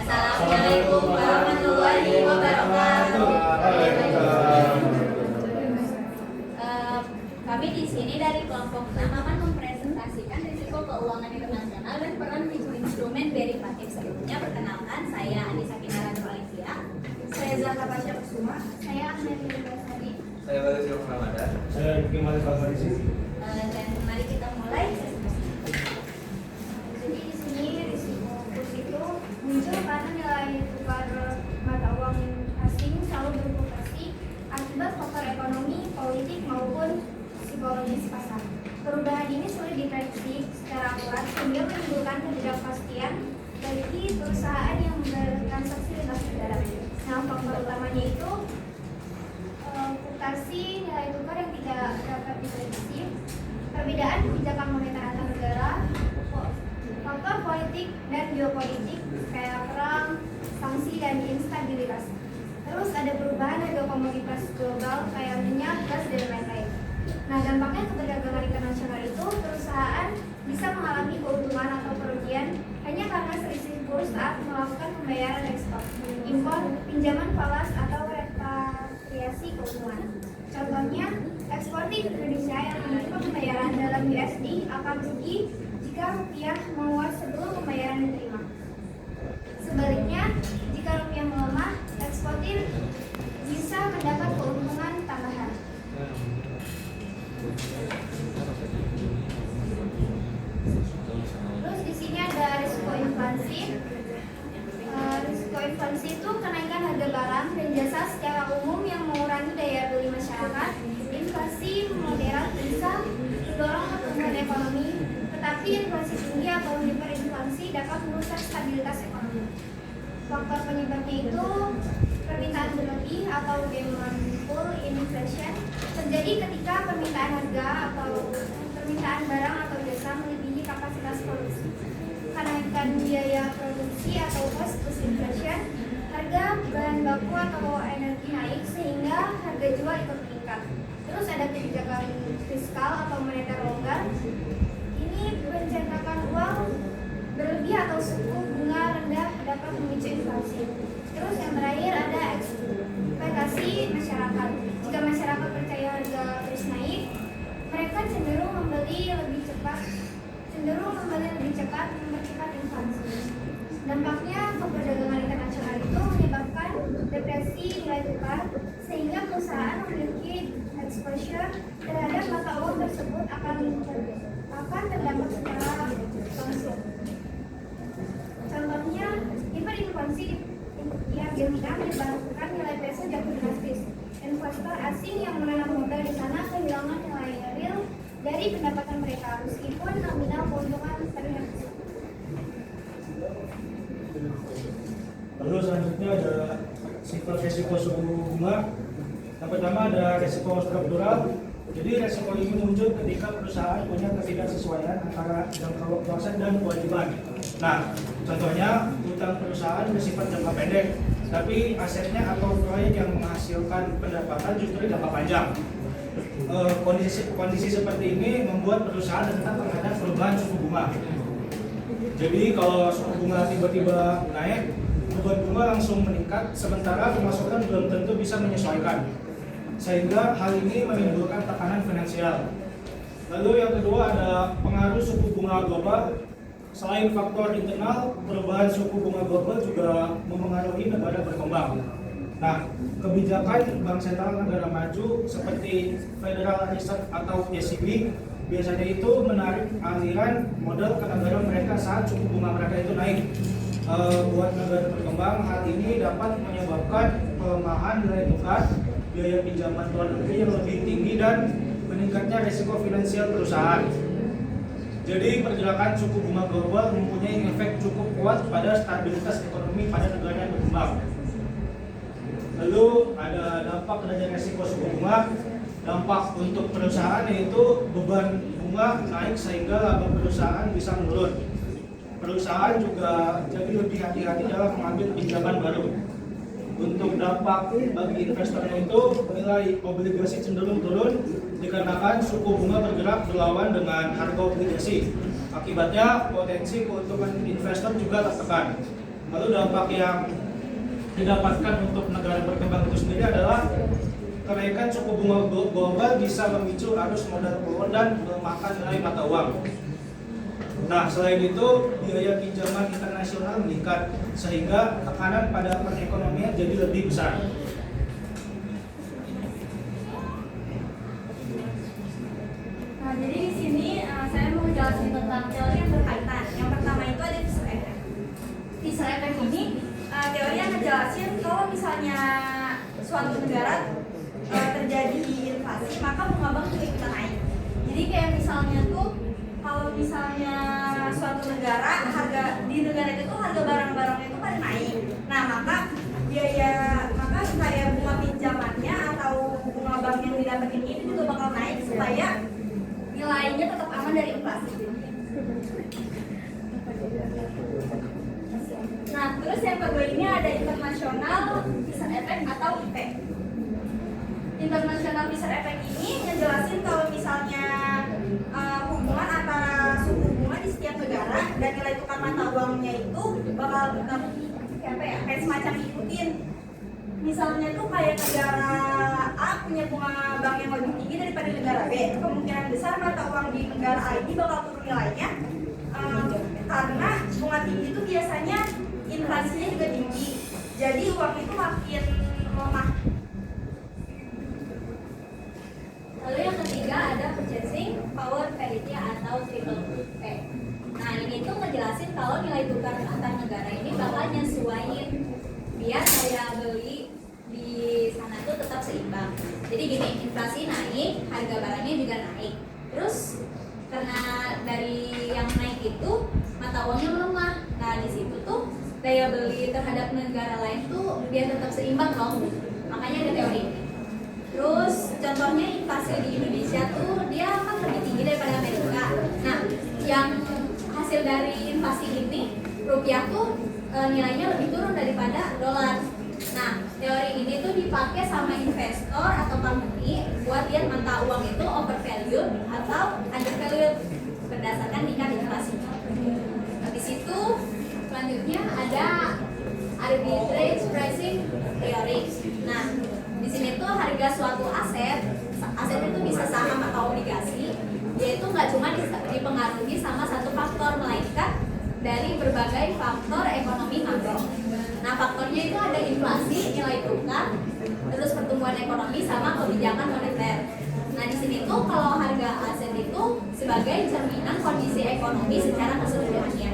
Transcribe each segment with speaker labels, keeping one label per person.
Speaker 1: Assalamualaikum warahmatullahi wabarakatuh. Kami di sini dari kelompok 6 akan mempresentasikan risiko keuangan internasional dan peran instrumen derivatif. Sebelumnya perkenalkan, saya Anissa Kinara Nuralidia, saya Zahra Pasha Kusuma, saya Ahmed Basari,
Speaker 2: saya Bagus Ramadan,
Speaker 3: saya Kemal Fafarisi.
Speaker 1: Dan mari kita mulai.
Speaker 4: Jadi di sini risiko kurs itu muncul karena nilai tukar mata uang asing selalu berfluktuasi akibat faktor ekonomi, politik maupun psikologis pasar. Perubahan ini sulit diprediksi secara akurat sehingga menimbulkan ketidakpastian bagi perusahaan yang bertransaksi lintas negara. Nah, faktor utamanya itu fluktuasi nilai tukar yang tidak dapat diprediksi, perbedaan kebijakan moneter antar negara, faktor politik dan geopolitik kayak perang, sanksi, dan instabilitas. Terus ada perubahan harga komoditas global kayak minyak, gas, dan lain-lain. Nah, dampaknya ke perdagangan internasional itu perusahaan bisa mengalami keuntungan atau kerugian hanya karena selisih kurs saat melakukan pembayaran ekspor, impor, pinjaman falas, atau repatriasi keuntungan. Contohnya, eksportir Indonesia yang menerima pembayaran dalam USD akan rugi jika rupiah menguat sebelum pembayaran diterima. Sebaliknya, jika rupiah melemah, eksportir bisa mendapat keuntungan tambahan. Terus di sini ada risiko inflasi. Risiko inflasi itu kenaikan harga barang dan jasa secara umum yang mengurangi daya beli masyarakat. Inflasi moderat bisa mendorong pertumbuhan ekonomi, tetapi inflasi tinggi atau hiperinflasi dapat merusak stabilitas ekonomi. Faktor penyebabnya itu permintaan berlebih atau demand pull inflation terjadi ketika permintaan harga atau permintaan barang atau jasa melebihi kapasitas produksi. Kenaikan biaya produksi atau cost plus inflation, harga bahan baku atau energi naik sehingga harga jual ikut meningkat. Terus ada kebijakan fiskal atau moneter longgar. Ini mencetakan uang berlebih atau suku bunga rendah dapat memicu inflasi. Terus yang terakhir ada ekspektasi masyarakat. Jika masyarakat percaya harga terus naik, mereka cenderung membeli lebih cepat, mempercepat inflasi. Dampaknya ke perdagangan internasional itu menyebabkan depresi nilai tukar, sehingga perusahaan memiliki exposure terhadap mata uang tersebut akan terdampak secara langsung. Contohnya, hiperinflasi di Argentina menyebabkan nilai peso jatuh drastis. Investor asing yang menanam modal di sana kehilangan nilai real dari pendapatan mereka, meskipun nominal keuntungan terlihat besar.
Speaker 3: Lalu selanjutnya ada sifat resiko suku bunga. Yang pertama ada resiko struktural. Jadi resiko ini muncul ketika perusahaan punya ketidaksesuaian antara jangka waktu aset dan kewajiban. Nah, contohnya utang perusahaan bersifat jangka pendek, tapi asetnya atau proyek yang menghasilkan pendapatan justru jangka panjang. Kondisi seperti ini membuat perusahaan rentan terhadap perubahan suku bunga. Jadi kalau suku bunga tiba-tiba naik, beban bunga langsung meningkat, sementara pemasukan belum tentu bisa menyesuaikan, sehingga hal ini menimbulkan tekanan finansial. Lalu yang kedua ada pengaruh suku bunga global. Selain faktor internal, perubahan suku bunga global juga memengaruhi negara berkembang. Nah, kebijakan Bank Sentral negara maju seperti Federal Reserve atau ECB biasanya itu menarik aliran modal ke negara mereka saat suku bunga mereka itu naik. Buat negara berkembang, hal ini dapat menyebabkan pelemahan nilai tukar, biaya pinjaman luar negeri yang lebih tinggi, dan meningkatnya risiko finansial perusahaan. Jadi pergerakan suku bunga global mempunyai efek cukup kuat pada stabilitas ekonomi pada negara yang berkembang. Lalu ada dampak dari risiko suku bunga. Dampak untuk perusahaan yaitu beban bunga naik sehingga laba perusahaan bisa menurun. Perusahaan juga jadi lebih hati-hati dalam mengambil pinjaman baru. Untuk dampak bagi investornya itu, nilai obligasi cenderung turun dikarenakan suku bunga bergerak berlawan dengan harga obligasi. Akibatnya potensi keuntungan investor juga tertekan. Lalu dampak yang didapatkan untuk negara berkembang itu sendiri adalah kenaikan suku bunga global bisa memicu arus modal keluar dan melemahkan nilai mata uang. Nah, selain itu biaya pinjaman internasional meningkat sehingga tekanan pada perekonomian jadi lebih besar.
Speaker 1: Nah, jadi di sini saya mau menjelaskan tentang teori yang berkaitan. Yang pertama itu ada Fisher effect. Fisher effect ini teori yang ngejelasin kalau misalnya suatu negara terjadi inflasi, maka bunga bank juga ikutan naik. Jadi kayak misalnya tuh kalau misalnya suatu negara di negara itu harga barang-barangnya itu pada naik. Nah, maka kayak bunga pinjamannya atau bunga bank yang didapetin ini juga bakal naik supaya nilainya tetap aman dari inflasi. Nah, terus yang kedua ini ada international Fisher effect atau IP. International Fisher effect ini ngejelasin kalau misalnya hubungan antara suku bunga di setiap negara dan nilai tukar mata uangnya itu bakal tetap kayak semacam ikutin. Misalnya tuh kayak negara A punya bunga bank yang lebih tinggi daripada negara B, kemungkinan besar mata uang di negara A ini bakal turun nilainya karena bunga tinggi itu biasanya inflasinya juga tinggi, jadi uang itu makin lemah. Lalu yang ketiga ada purchasing power parity atau triple P. Nah, ini tuh ngejelasin kalau nilai tukar antar negara ini bakal nyesuaiin biar daya beli di sana tuh tetap seimbang. Jadi gini, inflasi naik, harga barangnya juga naik. Terus karena dari yang naik itu mata uangnya melemah. Nah, di situ tuh daya beli terhadap negara lain tuh biar tetap seimbang dong. Makanya ada teori ini. Terus contohnya inflasi di Indonesia tuh dia kan lebih tinggi daripada Amerika. Nah, yang hasil dari inflasi ini rupiah tuh nilainya lebih turun daripada dolar. Nah, teori ini tuh dipakai sama investor atau company buat lihat mata uang itu overvalued atau undervalued berdasarkan tingkat inflasi. Habis itu selanjutnya ada arbitrage pricing theory. Nah, di sini tuh harga suatu aset itu bisa saham atau obligasi, dia itu nggak cuma dipengaruhi sama satu faktor, melainkan dari berbagai faktor ekonomi makro. Nah, faktornya itu ada inflasi, nilai tukar, terus pertumbuhan ekonomi sama kebijakan moneter. Nah, di sini tuh kalau harga aset itu sebagai cerminan kondisi ekonomi secara keseluruhannya.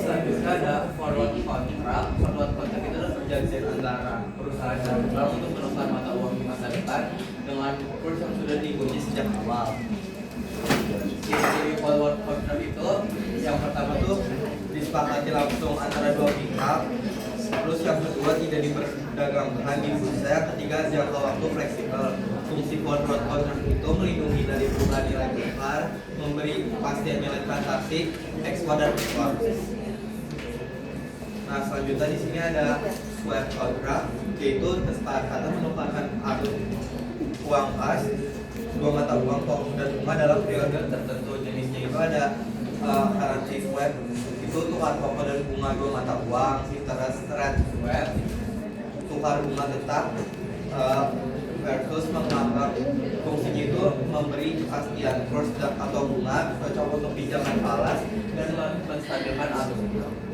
Speaker 2: Selanjutnya ada forward contract. Forward contract itu adalah perjanjian antara perusahaan dan bank untuk menukar mata uang di masa depan dengan kurs yang sudah diikuti sejak awal. Ciri forward contract itu yang pertama tuh disepakati langsung antara dua pihak. Terus yang kedua tidak diperdagangkan di bursa. Yang ketiga jangka waktu fleksibel. Fungsi forward contract itu melindungi dari perubahan nilai tukar, memberi kepastian nilai transaksi, ekspor dan impor. Nah, selanjutnya di sini ada swap contract, yaitu kesepakatan menukarkan arus uang kas, dua mata uang dan bunga dalam periode tertentu. Jenisnya itu ada currency swap, itu tukar pokok dan bunga dua mata uang, interest rate swap, tukar bunga tetap versus menganggap fungsinya itu memberi kepastian kurs atau bunga cocok untuk pinjaman falas dan menstabilkan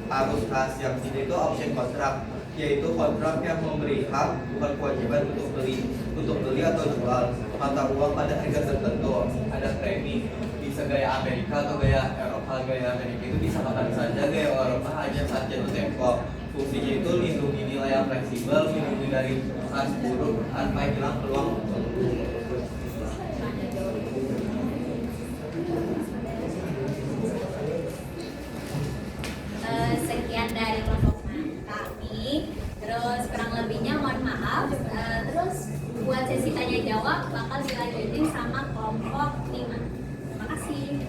Speaker 2: arus kas. Yang sini itu option kontrak, yaitu kontrak yang memberi hak bukan kewajiban untuk beli atau jual mata uang pada harga tertentu. Ada premi, bisa gaya Amerika atau gaya Eropa. Gaya Amerika itu bisa kapan saja, gaya Eropa hanya saat jatuh tempo. Fungsinya itu lindungi nilai yang fleksibel, melindungi dari kas buruk tanpa hilang peluang untuk
Speaker 1: sekian dari kelompok kami. Terus kurang lebihnya mohon maaf. Terus buat sesi tanya jawab bakal dilanjutin sama kelompok 5. Terima kasih.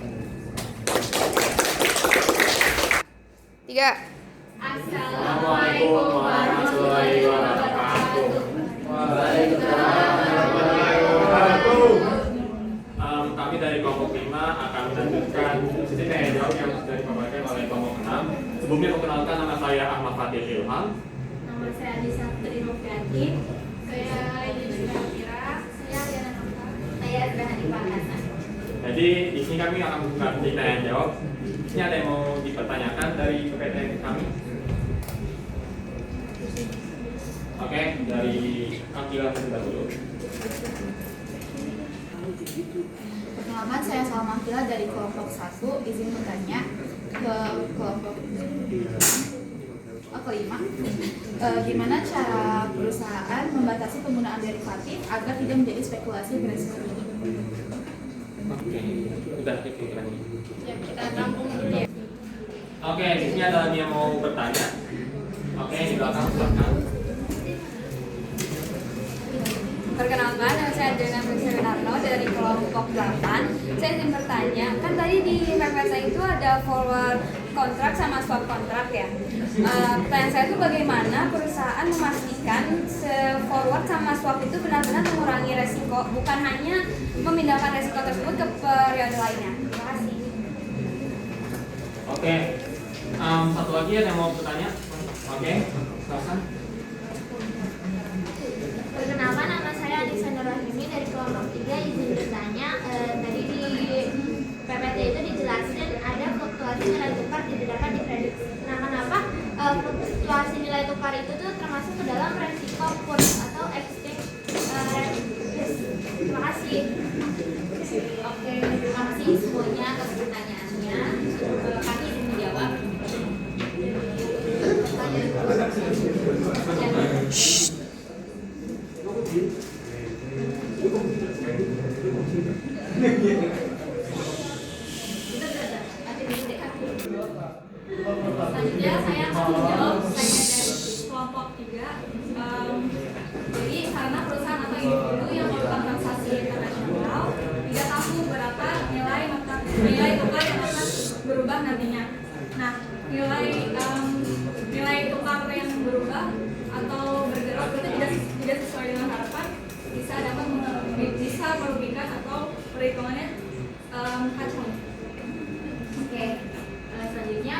Speaker 5: 3.
Speaker 1: Assalamualaikum warahmatullahi wabarakatuh.
Speaker 6: Waalaikumsalam warahmatullahi wabarakatuh. Kami dari kelompok 5 akan melanjutkan
Speaker 5: sisi tanya jawab yang sudah dipaparkan oleh kelompok 6. Sebelumnya perkenalkan, nama saya Ahmad Fatih Ilham.
Speaker 4: Nama saya Adisa Putri Noviati. Saya Yusra Fira. Saya Ariana Nova. Saya Azrahani Farhana.
Speaker 5: Jadi di sini kami akan membuka sesi tanya jawab. Ini ada yang mau dipertanyakan dari PPT kami? Oke, dari Akila terlebih dahulu.
Speaker 6: Perkenalkan, saya Salma Akila dari kelompok 1. Izin bertanya ke kelompok kelima. Gimana cara perusahaan membatasi penggunaan derivatif agar tidak menjadi spekulasi beresiko tinggi?
Speaker 5: Oke, udah itu terakhir.
Speaker 4: Ya, kita tampung dulu ya.
Speaker 5: Oke, di sini ada yang mau bertanya. Oke, di belakang silakan.
Speaker 1: Perkenalkan, nama saya Adriana Winarno dari kelompok 8. Saya ingin bertanya, kan tadi di PPT itu ada forward kontrak sama swap kontrak ya. Pertanyaan saya itu bagaimana perusahaan memastikan forward sama swap itu benar-benar mengurangi resiko, bukan hanya memindahkan resiko tersebut ke periode lainnya. Terima kasih.
Speaker 5: Oke, satu lagi ada yang mau bertanya? Oke, silakan.
Speaker 4: Perkenalkan, nama saya Anissa Nurrahimi dari kelompok 3. Izin bertanya, tadi di PPT itu dijelaskan ada fluktuasi nilai tukar tidak dapat diprediksi. Nah, kenapa fluktuasi nilai tukar itu tuh termasuk ke dalam resiko kurs atau exchange rate risk? Terima kasih.
Speaker 1: Oke, terima kasih semuanya atas pertanyaannya. Kami ingin menjawab. Selanjutnya saya akan menjawab pertanyaan dari kelompok 3. Jadi karena perusahaan atau individu yang melakukan transaksi internasional tidak tahu berapa nilai tukar yang akan berubah nantinya. Nah, nilai tukar yang berubah atau bergerak itu tidak sesuai dengan harapan bisa merugikan atau perhitungannya kacau.
Speaker 7: Oke, selanjutnya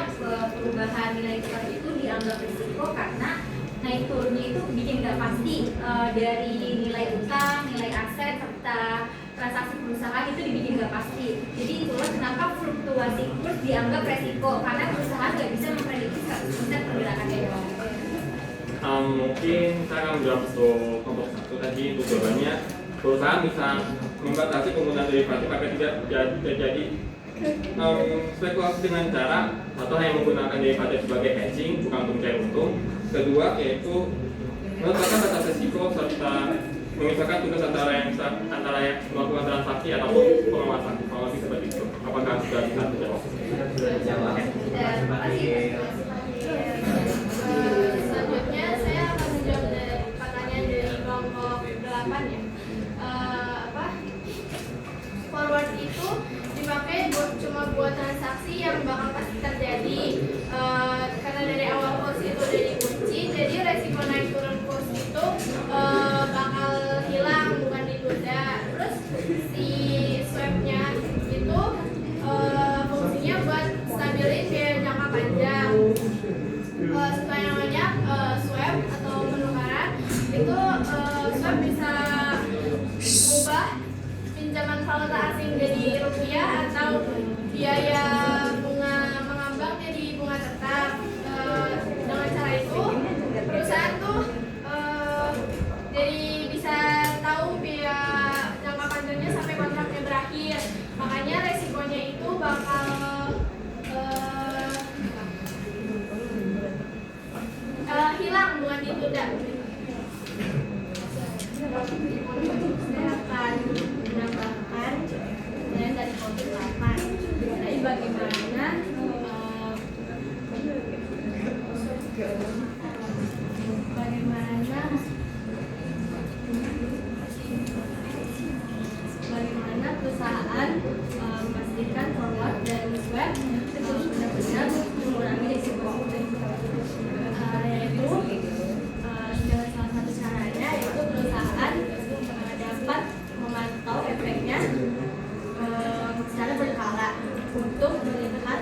Speaker 7: perubahan nilai tukar itu dianggap risiko karena naik turunnya itu bikin nggak pasti dari nilai utang, nilai aset, serta transaksi perusahaan itu dibikin nggak pasti. Jadi itulah kenapa fluktuasi kurs dianggap resiko karena perusahaan nggak bisa memprediksi 100% pergerakannya.
Speaker 5: Mungkin saya akan menjawab untuk kelompok 1 tadi. Untuk jawabannya, perusahaan bisa membatasi penggunaan derivatif agar tidak terjadi spekulasi dengan cara atau hanya menggunakan derivatif sebagai hedging, bukan untuk mencari untung. Kedua, yaitu menetapkan batas risiko serta memisahkan tugas antara yang melakukan transaksi ataupun pengawasan. Kalau seperti itu, apakah sudah bisa terjawab?
Speaker 4: Terima kasih. Selanjutnya saya akan menjawab pertanyaan dari kelompok 8 ya. Forward itu dipakai cuma buat transaksi yang bakal pasti terjadi, karena dari awal kurs itu udah dikunci, jadi resiko naik turun kurs itu bakal hilang, bukan ditunda. Terus si swapnya itu fungsinya buat stabilis biaya jangka panjang. Setelah yang namanya swap atau penukaran itu swap bisa ubah pinjaman valuta asing jadi rupiah atau biaya bunga mengambang jadi bunga tetap. Dengan cara itu perusahaan tuh jadi bisa tahu biaya jangka panjangnya sampai kontraknya berakhir. Makanya resikonya itu bakal hilang, bukan ditunda. Saya akan menambahkan dari kelompok 8. Jadi bagaimana perusahaan memastikan forward dan swap itu benar-benar mengurangi risiko. Yaitu dengan salah satu caranya yaitu perusahaan dapat memantau efeknya secara berkala untuk
Speaker 1: terlihat